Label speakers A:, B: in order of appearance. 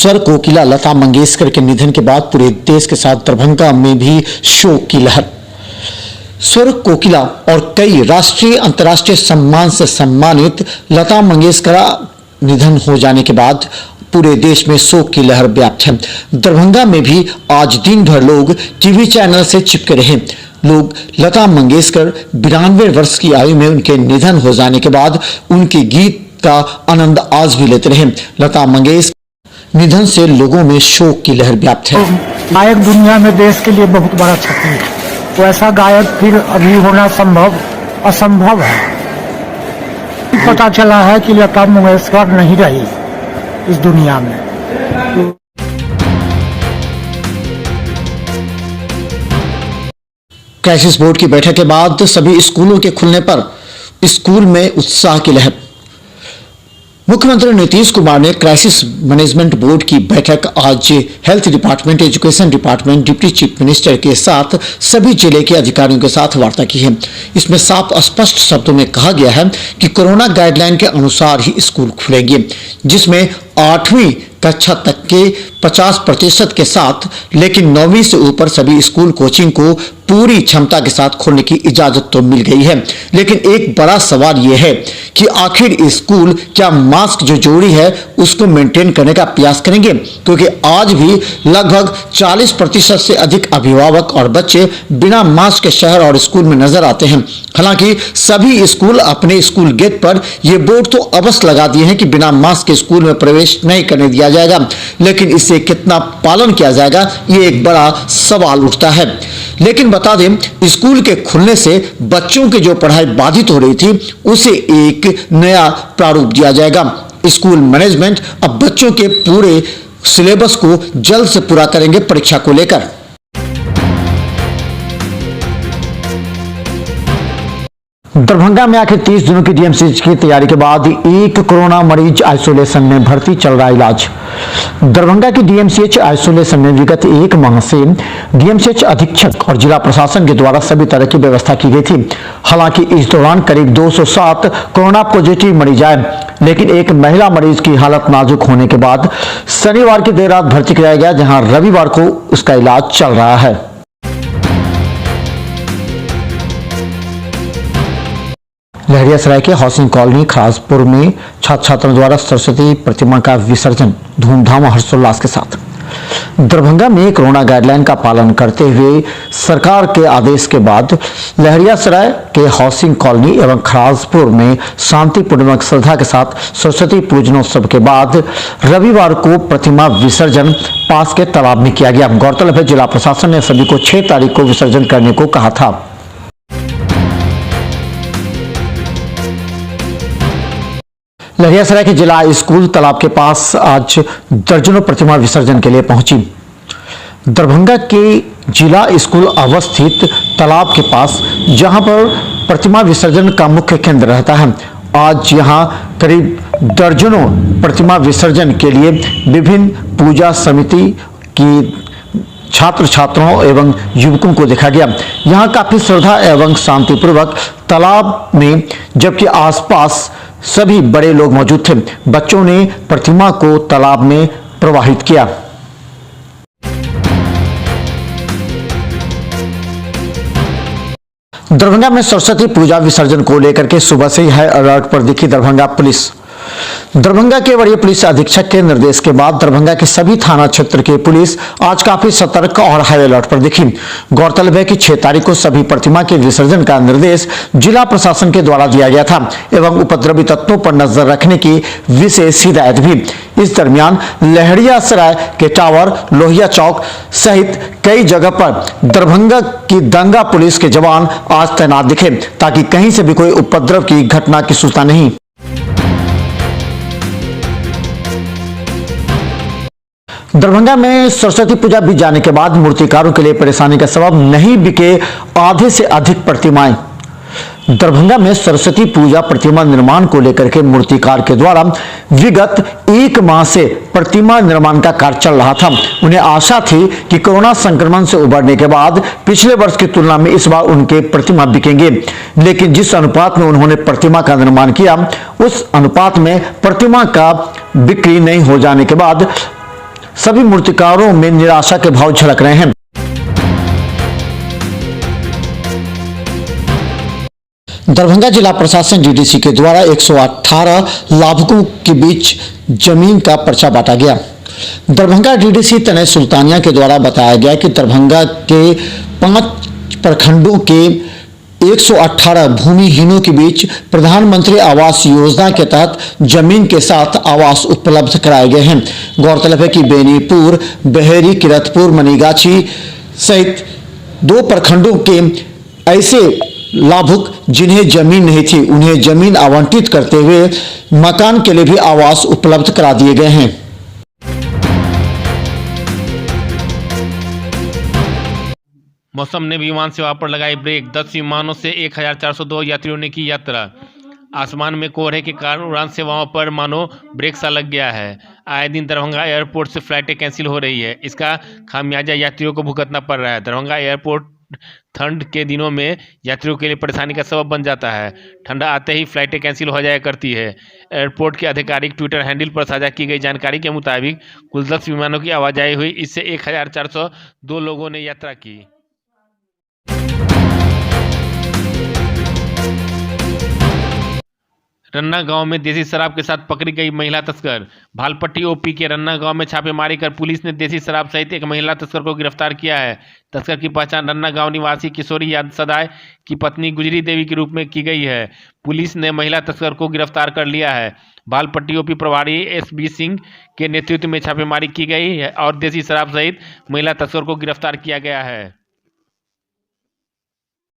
A: स्वर कोकिला लता मंगेशकर के निधन के बाद पूरे देश के साथ दरभंगा में भी शोक की लहर। स्वर कोकिला और कई राष्ट्रीय अंतर्राष्ट्रीय सम्मान से सम्मानित लता मंगेशकर निधन हो जाने के बाद पूरे देश में शोक की लहर व्याप्त है। दरभंगा में भी आज दिन भर लोग टीवी चैनल से चिपके रहे। लोग लता मंगेशकर 92 वर्ष की आयु में उनके निधन हो जाने के बाद उनके गीत का आनंद आज भी लेते रहे। लता मंगेशकर निधन से लोगों में शोक की लहर व्याप्त है।
B: गायक दुनिया में देश के लिए बहुत बड़ा क्षति है, तो ऐसा गायक फिर अभी होना असंभव है। पता चला है कि लता मंगेशकर नहीं रही इस दुनिया में।
A: क्राइसिस बोर्ड की बैठक के बाद सभी स्कूलों के खुलने पर स्कूल में उत्साह की लहर। मुख्यमंत्री नीतीश कुमार ने क्राइसिस मैनेजमेंट बोर्ड की बैठक आज health department, education department, deputy chief minister के साथ सभी जिले के अधिकारियों के साथ वार्ता की है। इसमें साफ स्पष्ट शब्दों में कहा गया है कि कोरोना गाइडलाइन के अनुसार ही स्कूल खुलेंगे, जिसमें 8वीं कक्षा तक के 50% के साथ, लेकिन 9वीं से ऊपर सभी स्कूल कोचिंग को पूरी क्षमता के साथ खोलने की इजाजत तो मिल गई है। लेकिन एक बड़ा सवाल यह है कि आखिर स्कूल क्या मास्क जो जोड़ी है उसको मेंटेन करने का प्रयास करेंगे, क्योंकि आज भी लगभग 40% से अधिक अभिभावक और बच्चे बिना मास्क के शहर और स्कूल में नजर आते हैं। हालांकि सभी स्कूल अपने स्कूल गेट पर यह बोर्ड तो अवश्य लगा दिए हैं कि बिना मास्क के स्कूल में प्रवेश नहीं करने दिया जाएगा, लेकिन इससे कितना पालन किया जाएगा ये एक बड़ा सवाल उठता है। लेकिन बता दें, स्कूल के खुलने से बच्चों की जो पढ़ाई बाधित हो रही थी उसे एक नया प्रारूप दिया जाएगा। स्कूल मैनेजमेंट अब बच्चों के पूरे सिलेबस को जल्द से पूरा करेंगे परीक्षा को लेकर। दरभंगा में आखिर 30 दिनों की डीएमसीएच की तैयारी के बाद एक कोरोना मरीज आइसोलेशन में भर्ती, चल रहा इलाज। दरभंगा की डीएमसीएच आइसोलेशन में विगत एक माह से डीएमसीएच अधीक्षक और जिला प्रशासन के द्वारा सभी तरह की व्यवस्था की गई थी। हालांकि इस दौरान करीब 207 कोरोना पॉजिटिव मरीज आए, लेकिन एक महिला मरीज की हालत नाजुक होने के बाद शनिवार की देर रात भर्ती कराया गया, जहां रविवार को उसका इलाज चल रहा है। लहरियासराय के हाउसिंग कॉलोनी खराजपुर में छात्र छात्राओं द्वारा सरस्वती प्रतिमा का विसर्जन धूमधाम और हर्षोल्लास के साथ। दरभंगा में कोरोना गाइडलाइन का पालन करते हुए सरकार के आदेश के बाद लहरियासराय के हाउसिंग कॉलोनी एवं खराजपुर में शांतिपूर्वक श्रद्धा के साथ सरस्वती पूजनोत्सव के बाद रविवार को प्रतिमा विसर्जन पास के तालाब में किया गया। गौरतलब है, जिला प्रशासन ने सभी को 6 तारीख को विसर्जन करने को कहा था। लहरियासराय के जिला स्कूल तालाब के पास आज दर्जनों प्रतिमा विसर्जन के लिए पहुंची। दरभंगा के जिला स्कूल अवस्थित तालाब के पास, जहां पर प्रतिमा विसर्जन का मुख्य केंद्र रहता है, आज यहां करीब दर्जनों प्रतिमा विसर्जन के लिए विभिन्न पूजा समिति की छात्र छात्राओं एवं युवकों को देखा गया। यहां काफी श्रद्धा एवं शांतिपूर्वक तालाब में, जबकि आसपास सभी बड़े लोग मौजूद थे, बच्चों ने प्रतिमा को तालाब में प्रवाहित किया। दरभंगा में सरस्वती पूजा विसर्जन को लेकर के सुबह से ही हाई अलर्ट पर दिखी दरभंगा पुलिस। दरभंगा के वरीय पुलिस अधीक्षक के निर्देश के बाद दरभंगा के सभी थाना क्षेत्र की पुलिस आज काफी सतर्क और हाई अलर्ट पर दिखी। गौरतलब है कि 6 तारीख को सभी प्रतिमा के विसर्जन का निर्देश जिला प्रशासन के द्वारा दिया गया था एवं उपद्रवी तत्वों पर नजर रखने की विशेष हिदायत भी। इस दरमियान लहरियासराय के टावर, लोहिया चौक सहित कई जगह पर दरभंगा की दंगा पुलिस के जवान आज तैनात दिखे, ताकि कहीं से भी कोई उपद्रव की घटना की सूचना नहीं। दरभंगा में सरस्वती पूजा बीत जाने के बाद मूर्तिकारों के लिए परेशानी का सबब नहीं बिके आधे से अधिक प्रतिमाएं। दरभंगा में सरस्वती पूजा प्रतिमा निर्माण को लेकर के मूर्तिकार के द्वारा विगत एक माह से प्रतिमा निर्माण का कार्य चल रहा था। उन्हें आशा थी कि कोरोना संक्रमण से उबरने के बाद पिछले वर्ष की तुलना में इस बार उनके प्रतिमा बिकेंगे, लेकिन जिस अनुपात में उन्होंने प्रतिमा का निर्माण किया उस अनुपात में प्रतिमा का बिक्री नहीं हो जाने के बाद सभी मूर्तिकारों में निराशा के भाव झलक रहे हैं। दरभंगा जिला प्रशासन डीडीसी के द्वारा 118 लाभुकों के बीच जमीन का पर्चा बांटा गया। दरभंगा डीडीसी तनय सुल्तानिया के द्वारा बताया गया कि दरभंगा के 5 प्रखंडों के 118 भूमिहीनों के बीच प्रधानमंत्री आवास योजना के तहत जमीन के साथ आवास उपलब्ध कराए गए हैं। गौरतलब है कि बेनीपुर, बहेरी, किरतपुर, मनीगाछी सहित 2 प्रखंडों के ऐसे लाभुक जिन्हें जमीन नहीं थी, उन्हें जमीन आवंटित करते हुए मकान के लिए भी आवास उपलब्ध करा दिए गए हैं।
C: मौसम ने विमान सेवा पर लगाई ब्रेक। 10 विमानों से 1402 यात्रियों ने की यात्रा। आसमान में कोहरे के कारण उड़ान सेवाओं पर मानो ब्रेक सा लग गया है। आए दिन दरभंगा एयरपोर्ट से फ्लाइटें कैंसिल हो रही है। इसका खामियाजा यात्रियों को भुगतना पड़ रहा है। दरभंगा एयरपोर्ट ठंड के दिनों में यात्रियों के लिए परेशानी का सबब बन जाता है। ठंड आते ही फ्लाइटें कैंसिल हो जाया करती है। एयरपोर्ट के आधिकारिक ट्विटर हैंडल पर साझा की गई जानकारी के मुताबिक कुल 10 विमानों की आवाजाही हुई। इससे 1402 लोगों ने यात्रा की। रन्ना गांव में देसी शराब के साथ पकड़ी गई महिला तस्कर। भालपट्टी ओपी के रन्ना गांव में छापेमारी कर पुलिस ने देसी शराब सहित एक महिला तस्कर को गिरफ्तार किया है। तस्कर की पहचान रन्ना गांव निवासी किशोरी सदाय की पत्नी गुजरी देवी के रूप में की गई है। पुलिस ने महिला तस्कर को गिरफ्तार कर लिया है। भालपट्टी ओपी प्रभारी SB सिंह के नेतृत्व में छापेमारी की गई है और देसी शराब सहित महिला तस्कर को गिरफ्तार किया गया है।